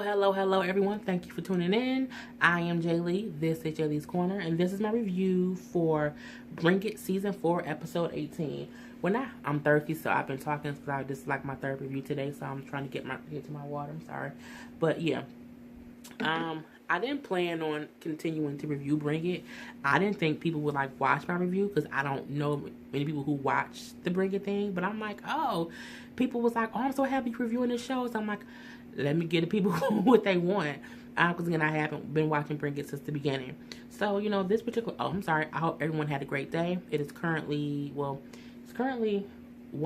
Hello, everyone. Thank you for tuning in. I am Jay Lee. This is Jay Lee's Corner, and this is my review for Bring It Season 4, Episode 18. I'm thirsty, so I've been talking because this is like my third review today, so I'm trying to get to my water. I'm sorry. But yeah, I didn't plan on continuing to review Bring It. I didn't think people would like watch my review because I don't know many people who watch the Bring It thing. But I'm like, oh, people was like, oh, I'm so happy you're reviewing this show. So I'm like, let me get the people what they want. Because again, I haven't been watching Bring It since the beginning. So, this particular, I'm sorry. I hope everyone had a great day. It's currently 1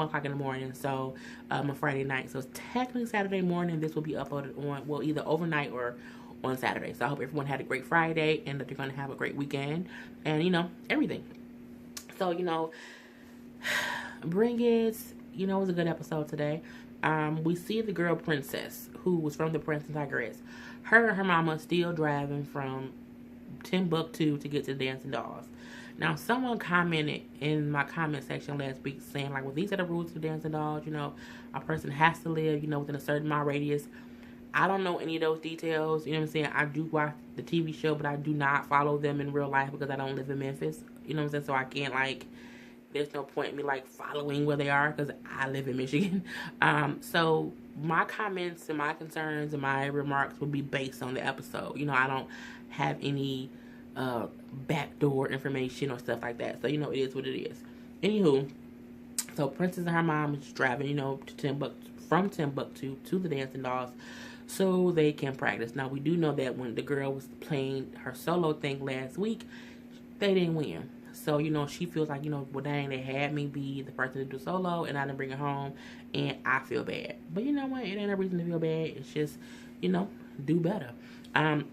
o'clock in the morning, so a Friday night. So it's technically Saturday morning. This will be uploaded on, well, either overnight or on Saturday. So I hope everyone had a great Friday and that they're going to have a great weekend and, everything. So, Bring It, it was a good episode today. We see the girl Princess, who was from the Prince and Tigress. Her and her mama still driving from Timbuktu to get to the Dancing Dolls. Now, someone commented in my comment section last week saying, like, well, these are the rules of the Dancing Dolls. A person has to live, within a certain mile radius. I don't know any of those details. You know what I'm saying? I do watch the TV show, but I do not follow them in real life because I don't live in Memphis. You know what I'm saying? So I can't, there's no point in me, following where they are because I live in Michigan. So my comments and my concerns and my remarks would be based on the episode. I don't have any backdoor information or stuff like that. So, it is what it is. Anywho, so Princess and her mom is driving, from Timbuktu to the Dancing Dolls so they can practice. Now, we do know that when the girl was playing her solo thing last week, they didn't win. So, she feels like, well, dang, they had me be the person to do solo and I didn't bring it home and I feel bad. But you know what? It ain't a reason to feel bad. It's just, do better.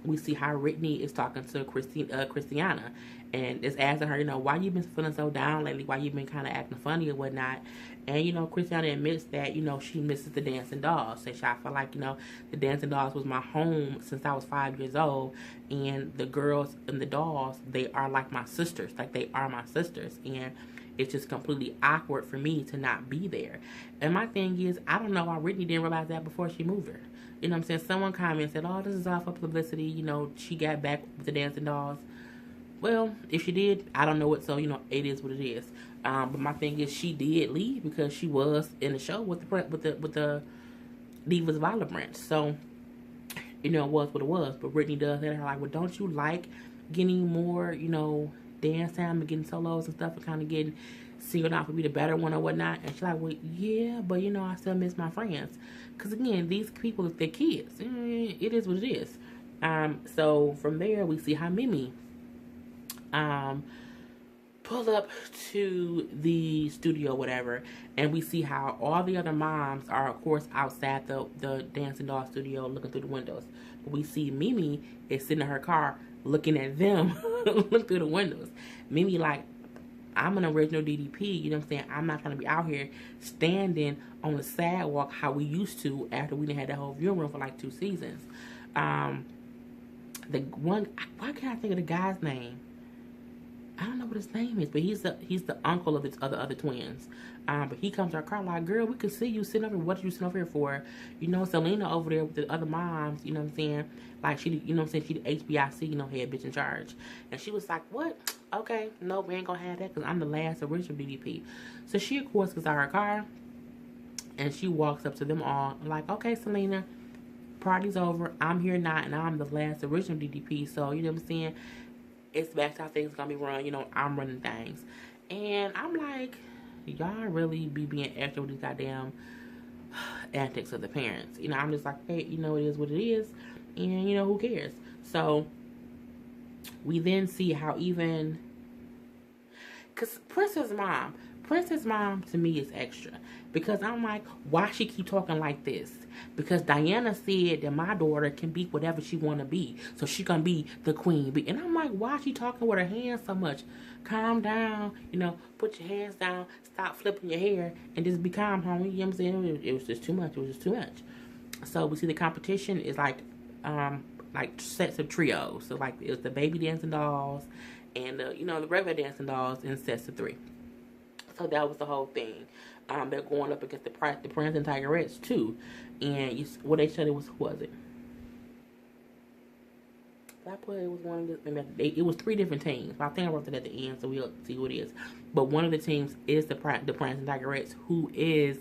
We see how Brittany is talking to Christiana and is asking her, why you been feeling so down lately? Why you been kind of acting funny or whatnot? And, Christiana admits that, she misses the Dancing Dolls. So I feel like, the Dancing Dolls was my home since I was 5 years old. And the girls and the dolls, they are like my sisters. Like, they are my sisters. And it's just completely awkward for me to not be there. And my thing is, I don't know why Brittany didn't realize that before she moved her. You know what I'm saying? Someone commented, oh, this is all for publicity. She got back with the Dancing Dolls. Well, if she did, I don't know it. So, it is what it is. But my thing is, she did leave because she was in the show with the Divas Violent. So, it was what it was. But Brittany does that. Her like, well, don't you like getting more, dance time and getting solos and stuff and kind of getting singled out to be the better one or whatnot? And she's like, well, yeah, but I still miss my friends. Because again, these people, they're kids. It is what it is. So from there, we see how Mimi pull up to the studio, whatever, and we see how all the other moms are, of course, outside the Dancing Doll studio looking through the windows. But we see Mimi is sitting in her car looking at them, looking through the windows. Mimi like, I'm an original DDP, you know what I'm saying? I'm not going to be out here standing on the sidewalk how we used to after we didn't have that whole viewing room for 2 seasons. The one, why can't I think of the guy's name? I don't know what his name is, but he's the uncle of the other twins. But he comes to our car like, girl, we can see you sitting over here. What are you sitting over here for? Selena over there with the other moms, you know what I'm saying? Like, she, you know what I'm saying? She the HBIC, head bitch in charge. And she was like, what? Okay, no, we ain't gonna have that because I'm the last original DDP. So she, of course, gets out of her car and she walks up to them all like, okay, Selena, party's over. I'm here now and I'm the last original DDP. So, you know what I'm saying? It's back to how things gonna be run. I'm running things. And I'm like, y'all really be being extra with these goddamn antics of the parents. I'm just like, hey, it is what it is. And, who cares? So, we then see how even... Because Princess Mom to me is extra. Because I'm like, why she keep talking like this? Because Diana said that my daughter can be whatever she want to be. So she gonna be the queen bee. And I'm like, why she talking with her hands so much? Calm down. Put your hands down. Stop flipping your hair. And just be calm, homie. You know what I'm saying? It was just too much. It was just too much. So we see the competition is like sets of trios. So it's the baby Dancing Dolls and the regular Dancing Dolls in sets of 3. So that was the whole thing. They're going up against the Prince and Tigerettes too. And what they said it was, who was it? I put it was one of the, it was 3 different teams. I think I wrote it at the end, so we'll see who it is. But one of the teams is the Prancing Tigerettes, who is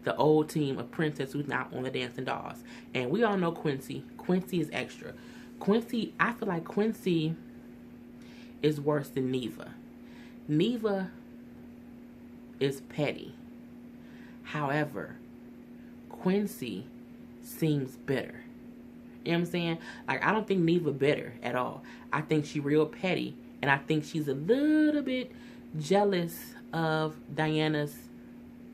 the old team of Princess, who's now on the Dancing Dolls. And we all know Quincy. Quincy is extra. Quincy, I feel like Quincy is worse than Neva. Neva is petty. However, Quincy seems bitter. You know what I'm saying? Like, I don't think Neva bitter at all. I think she real petty. And I think she's a little bit jealous of Diana's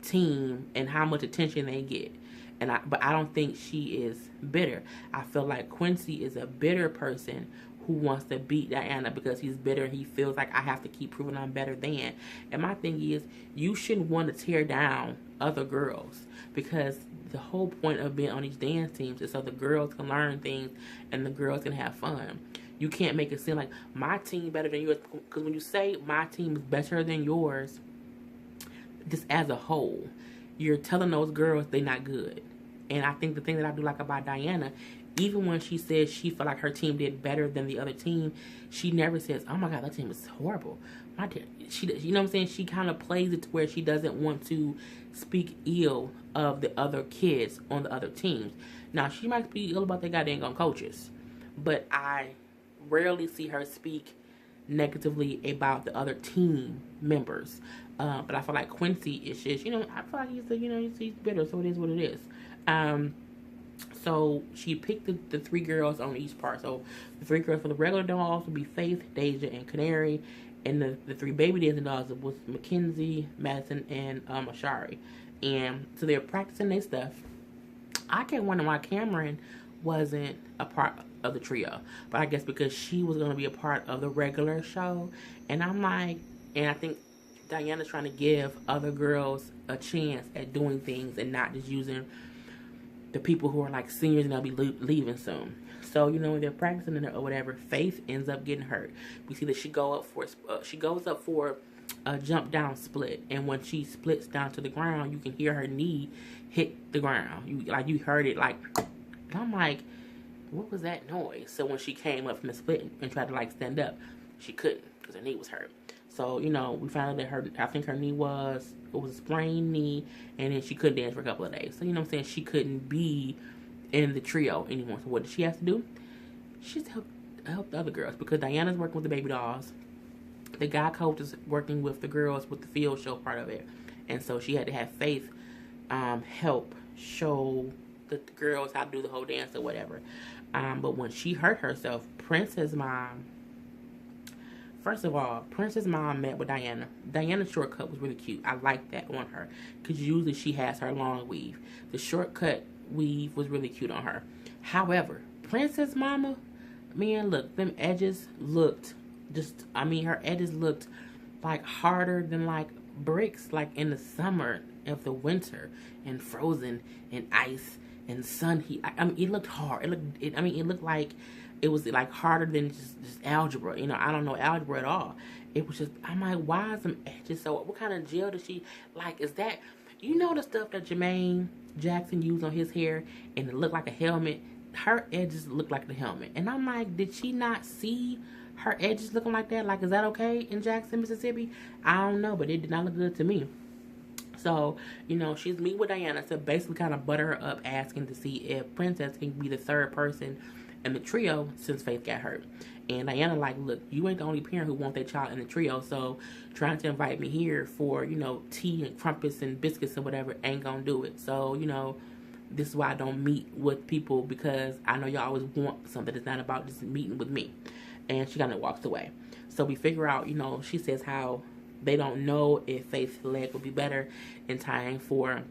team and how much attention they get. But I don't think she is bitter. I feel like Quincy is a bitter person who wants to beat Diana because he's bitter. He feels like I have to keep proving I'm better than. And my thing is, you shouldn't want to tear down other girls, because the whole point of being on these dance teams is so the girls can learn things and the girls can have fun. You can't make it seem like my team better than yours, because when you say my team is better than yours, just as a whole, you're telling those girls they're not good. And I think the thing that I do like about Diana, even when she says she felt like her team did better than the other team, she never says, oh my God, that team is horrible. She, you know what I'm saying? She kind of plays it to where she doesn't want to speak ill of the other kids on the other teams. Now, she might speak ill about their goddamn coaches, but I rarely see her speak negatively about the other team members. But I feel like Quincy is just, I feel like he's bitter, so it is what it is. So she picked the 3 girls on each part. So the 3 girls for the regular dolls would be Faith, Deja, and Canary. And the 3 baby dancing dolls was Mackenzie, Madison, and Ashari. And so they're practicing their stuff. I can't wonder why Cameron wasn't a part of the trio. But I guess because she was going to be a part of the regular show. And I think Diana's trying to give other girls a chance at doing things and not just using the people who are like seniors and they'll be leaving soon. So, when they're practicing or whatever, Faith ends up getting hurt. We see that she goes up for a jump down split, and when she splits down to the ground, you can hear her knee hit the ground. You heard it like, and I'm like, what was that noise? So when she came up from the split and tried to stand up, she couldn't because her knee was hurt. So, we found out that I think her knee was a sprained knee, and then she couldn't dance for a couple of days. So, she couldn't be in the trio anymore. So what did she have to do? She just help the other girls, because Diana's working with the baby dolls. The guy coach is working with the girls with the field show part of it. And so she had to have Faith help show the girls how to do the whole dance or whatever. But when she hurt herself, Princess Mom, first of all, Princess Mom met with Diana. Diana's shortcut was really cute. I like that on her, because usually she has her long weave. The shortcut weave was really cute on her. However, Princess Mama, man, look, them edges looked her edges looked like harder than bricks, in the summer of the winter and frozen and ice and sun heat. It looked hard. It looked like it was harder than just algebra. I don't know algebra at all. It was just, I'm like, why is them edges so, what kind of gel does she, is that, the stuff that Jermaine Jackson used on his hair and it looked like a helmet? Her edges looked like the helmet. And I'm like, did she not see her edges looking like that? Is that okay in Jackson, Mississippi? I don't know, but it did not look good to me. So, she's meeting with Diana to basically kind of butter her up, asking to see if Princess can be the 3rd person in the trio since Faith got hurt. And Diana look, you ain't the only parent who wants their child in the trio, so trying to invite me here for, tea and crumpets and biscuits or whatever ain't gonna do it. So, this is why I don't meet with people, because I know y'all always want something that's not about just meeting with me. And she kind of walks away. So we figure out, she says how they don't know if Faith's leg will be better in time for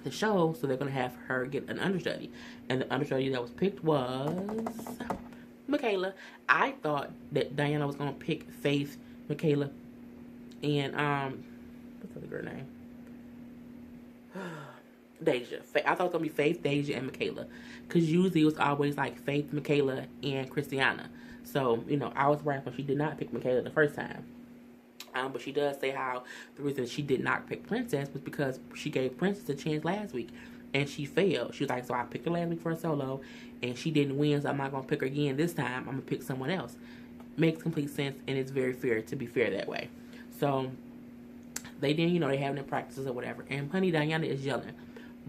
the show, so they're going to have her get an understudy. And the understudy that was picked was Michaela. I thought that Diana was going to pick Faith, Michaela, and what's the other girl name? Deja. I thought it was going to be Faith, Deja, and Michaela, because usually it was always Faith, Michaela, and Christiana. So, I was right when she did not pick Michaela the first time. But she does say how the reason she did not pick Princess was because she gave Princess a chance last week. and she failed. She was like, so I picked her last week for a solo, and she didn't win, so I'm not going to pick her again this time. I'm going to pick someone else. Makes complete sense, and it's very fair to be fair that way. So they didn't, you know, they having their practices or whatever. And honey, Diana is yelling.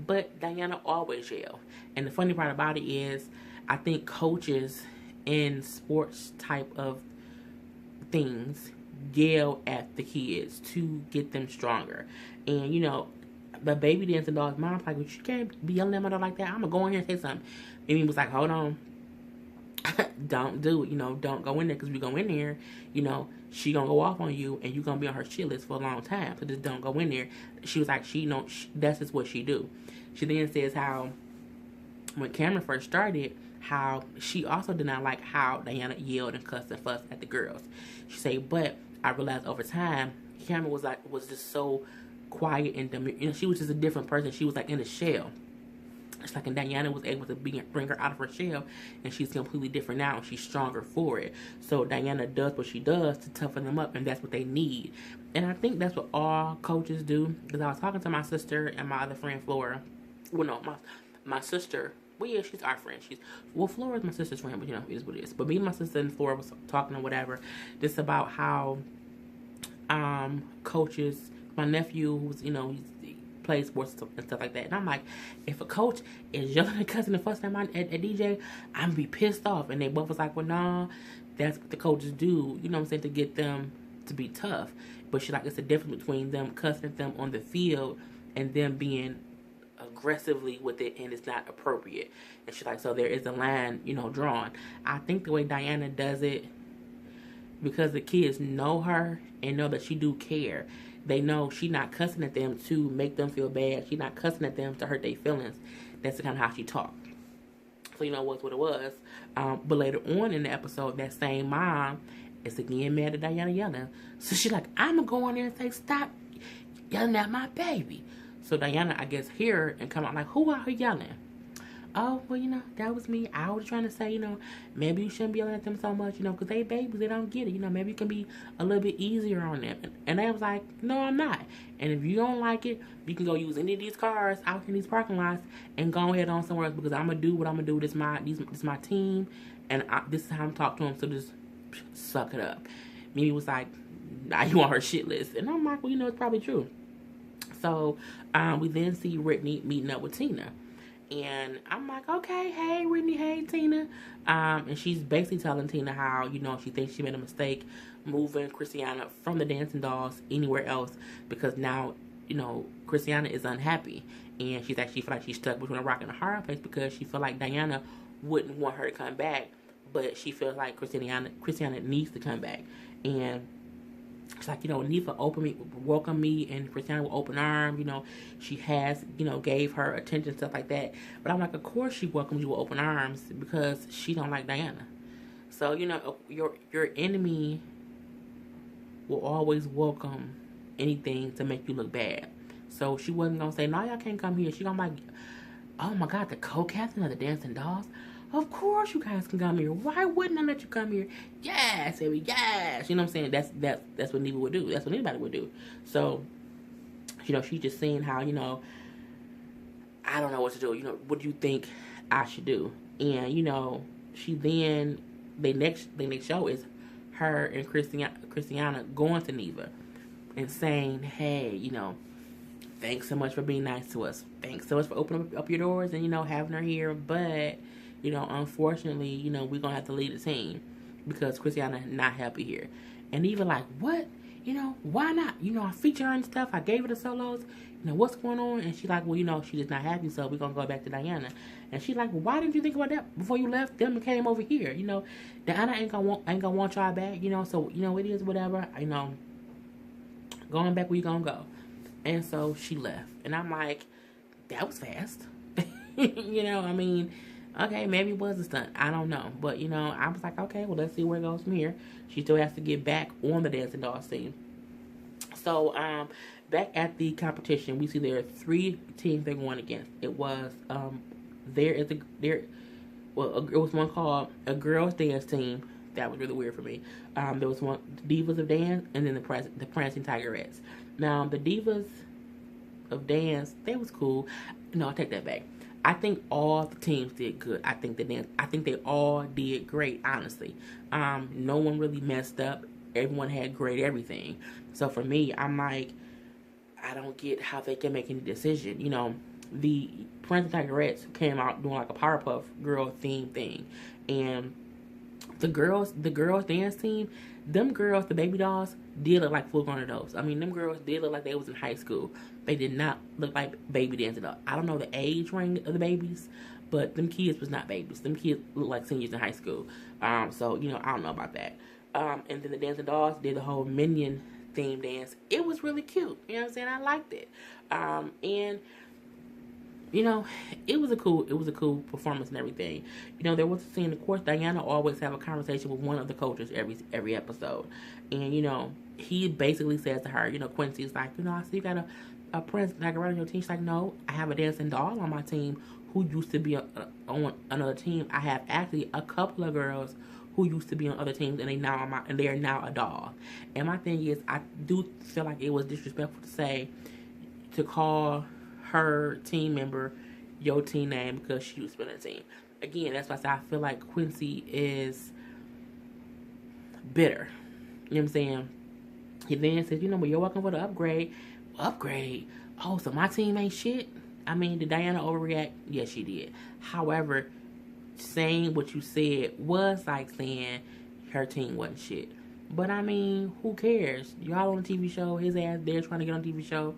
But Diana always yell. And the funny part about it is, I think coaches in sports type of things yell at the kids to get them stronger. And, you know, the baby dancing dog's mom's like, well, you can't be yelling at my dog like that. I'm going to go in here and say something. And he was like, hold on. Don't do it. You know, don't go in there, because if you go in there, you know, she going to go off on you and you going to be on her shit list for a long time. So just don't go in there. She was like, that's just what she do. She then says how when Cameron first started, how she also did not like how Diana yelled and cussed and fussed at the girls. She said, but I realized over time, Cameron was just so quiet and demure. You know, she was just a different person. She was like in a shell. It's like, and Diana was able to bring her out of her shell, and she's completely different now, and she's stronger for it. So Diana does what she does to toughen them up, and that's what they need. And I think that's what all coaches do, because I was talking to my sister and my other friend, Flora. Well, no, my sister, well, yeah, she's our friend. Flora is my sister's friend, but, you know, it is what it is. But me and my sister and Flora was talking or whatever, just about how coaches, my nephew, who's, you know, he plays sports and stuff like that. And I'm like, if a coach is yelling and cussing and fussing at DJ, I'm going to be pissed off. And they both was like, well, nah, that's what the coaches do, you know what I'm saying, to get them to be tough. But she's like, it's the difference between them cussing at them on the field and them being aggressively with it, and it's not appropriate. And she's like, so there is a line, you know, drawn. I think the way Diana does it, because the kids know her and know that she do care. They know she's not cussing at them to make them feel bad. She's not cussing at them to hurt their feelings. That's the kind of how she talked. So, you know, what's what it was. But later on in the episode, that same mom is again mad at Diana yelling. So she's like, I'm going to go in there and say, stop yelling at my baby. So Diana, I guess, hear her and come out like, who out here yelling? Oh, well, you know, that was me. I was trying to say, you know, maybe you shouldn't be yelling at them so much, you know, because they babies, they don't get it. You know, maybe you can be a little bit easier on them. And they was like, no, I'm not. And if you don't like it, you can go use any of these cars out in these parking lots and go ahead on somewhere else, because I'm going to do what I'm going to do. This is my team, and this is how I'm talking to them, so just suck it up. Mimi was like, nah, you on her shit list. And I'm like, well, you know, it's probably true. So we then see Whitney meeting up with Tina. And I'm like, okay, hey, Whitney, hey, Tina. And she's basically telling Tina how, you know, she thinks she made a mistake moving Christiana from the Dancing Dolls anywhere else, because now, you know, Christiana is unhappy. And she's actually feel like she's stuck between a rock and a hard place, because she feel like Diana wouldn't want her to come back, but she feels like Christiana needs to come back. And it's like, you know, Neva welcome me, and Christiana with open arms. You know, she has, you know, gave her attention, stuff like that. But I'm like, of course she welcomes you with open arms, because she don't like Diana. So, you know, your enemy will always welcome anything to make you look bad. So she wasn't gonna say, no, y'all can't come here. She gonna like, oh my God, the co-captain of the Dancing Dolls. Of course you guys can come here. Why wouldn't I let you come here? Yes, baby, yes. You know what I'm saying? That's what Neva would do. That's what anybody would do. So, you know, she's just saying how, you know, I don't know what to do. You know, what do you think I should do? And, you know, she then, the next show is her and Christiana going to Neva and saying, hey, you know, thanks so much for being nice to us. Thanks so much for opening up your doors and, you know, having her here. But, you know, unfortunately, you know, we're going to have to lead the team, because Christiana not happy here. And even like, what? You know, why not? You know, I feature her and stuff. I gave her the solos. You know, what's going on? And she's like, well, you know, she's just not happy, so we're going to go back to Diana. And she's like, well, why didn't you think about that before you left them and came over here? You know, Diana ain't gonna want y'all back, you know, so, you know, it is whatever. You know, going back where you going to go. And so she left. And I'm like, that was fast. You know, I mean, okay, maybe it was a stunt. I don't know. But, you know, I was like, okay, well, let's see where it goes from here. She still has to get back on the Dancing Dolls team. So, back at the competition, we see there are 3 teams they're going against. It was, it was one called a girls dance team. That was really weird for me. There was one, Divas of Dance, and then the Prancing Tigerettes. Now, the Divas of dance, they was cool. No, I take that back. I think all the teams did good. I think they all did great, honestly. No one really messed up. Everyone had great everything. So for me, I'm like, I don't get how they can make any decision. The Prince and Tigerettes came out doing like a Powerpuff Girl theme thing, and the girls dance team, them girls, the baby dolls, did look like full grown adults. I mean, them girls did look like they was in high school. They did not look like baby dancing adults. I don't know the age range of the babies, but them kids was not babies. Them kids look like seniors in high school. So I don't know about that. And then the dancing dolls did the whole Minion theme dance. It was really cute. You know what I'm saying? I liked it. And it was a cool performance and everything. There was a scene. Of course, Diana always have a conversation with one of the coaches every episode, and he basically says to her, Quincy's like, I see you got a prince like around your team. She's like, no, I have a dancing doll on my team who used to be on another team. I have actually a couple of girls who used to be on other teams, and they are now a doll. And my thing is, I do feel like it was disrespectful to call her team member your team name because she was on the team. Again, that's why I say I feel like Quincy is bitter. You know what I'm saying? He then says, but you're welcome for the upgrade. Upgrade? Oh, so my team ain't shit? I mean, did Diana overreact? Yes, she did. However, saying what you said was like saying her team wasn't shit. But I mean, who cares? Y'all on a TV show, his ass there trying to get on a TV show.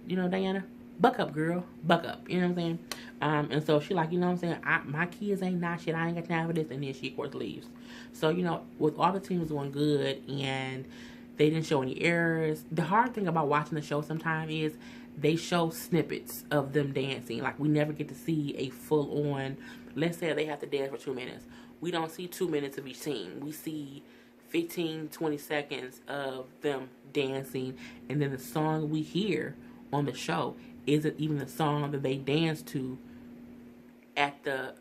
Diana, buck up, girl. Buck up. You know what I'm saying? And so she like, what I'm saying? My kids ain't not shit. I ain't got time for this. And then she, of course, leaves. So, with all the teams doing good and they didn't show any errors, the hard thing about watching the show sometimes is they show snippets of them dancing. Like, we never get to see a full-on, let's say they have to dance for 2 minutes. We don't see 2 minutes of each team. We see 15, 20 seconds of them dancing. And then the song we hear on the show isn't even the song that they dance to at the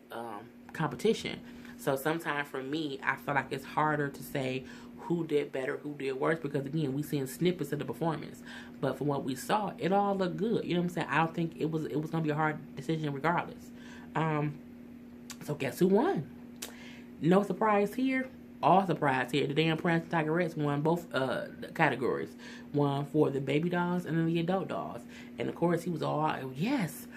competition. So sometimes for me, I feel like it's harder to say who did better, who did worse, because again, we seeing snippets of the performance. But from what we saw, it all looked good. You know what I'm saying? I don't think it was gonna be a hard decision regardless. So guess who won? No surprise here. All surprise here. The damn Prince and Tigerettes won both categories. One for the baby dolls and then the adult dolls. And of course he was all, yes,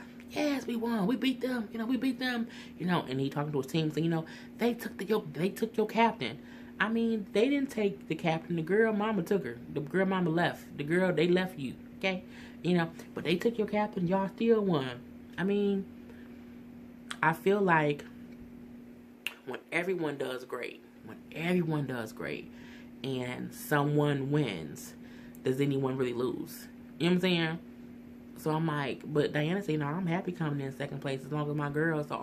we won. We beat them. We beat them. And he talking to his team saying, they took your captain. I mean, they didn't take the captain. The girl mama took her. The girl mama left. They left you. Okay? But they took your captain. Y'all still won. I mean, I feel like when everyone does great and someone wins, does anyone really lose? You know what I'm saying? So I'm like, but Diana said, I'm happy coming in second place as long as my girls are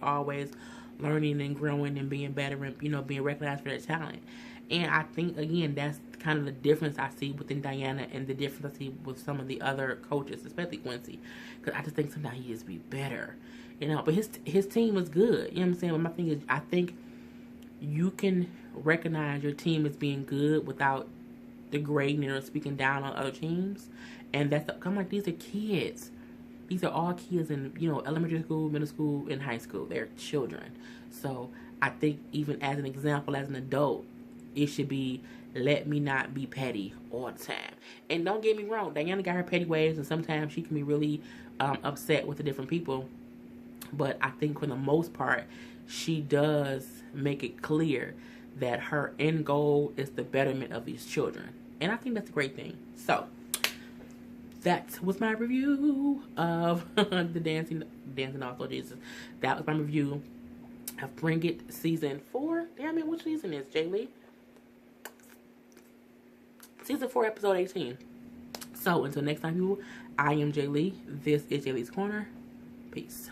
always learning and growing and being better and, being recognized for their talent. And I think, again, that's kind of the difference I see within Diana and the difference I see with some of the other coaches, especially Quincy. Because I just think sometimes he just be better. But his team was good. You know what I'm saying? But my thing is, I think you can recognize your team as being good without degrading or speaking down on other teams. And that's I'm like, these are kids. These are all kids in, elementary school, middle school, and high school. They're children. So I think even as an example, as an adult, it should be, let me not be petty all the time. And don't get me wrong, Diana got her petty ways, and sometimes she can be really upset with the different people. But I think for the most part, she does make it clear that her end goal is the betterment of these children. And I think that's a great thing. So that was my review of the Dancing Also Jesus. That was my review of Bring It Season 4. Damn it, which season is Jay Lee? Season 4, Episode 18. So until next time, people, I am Jay Lee. This is Jay Lee's Corner. Peace.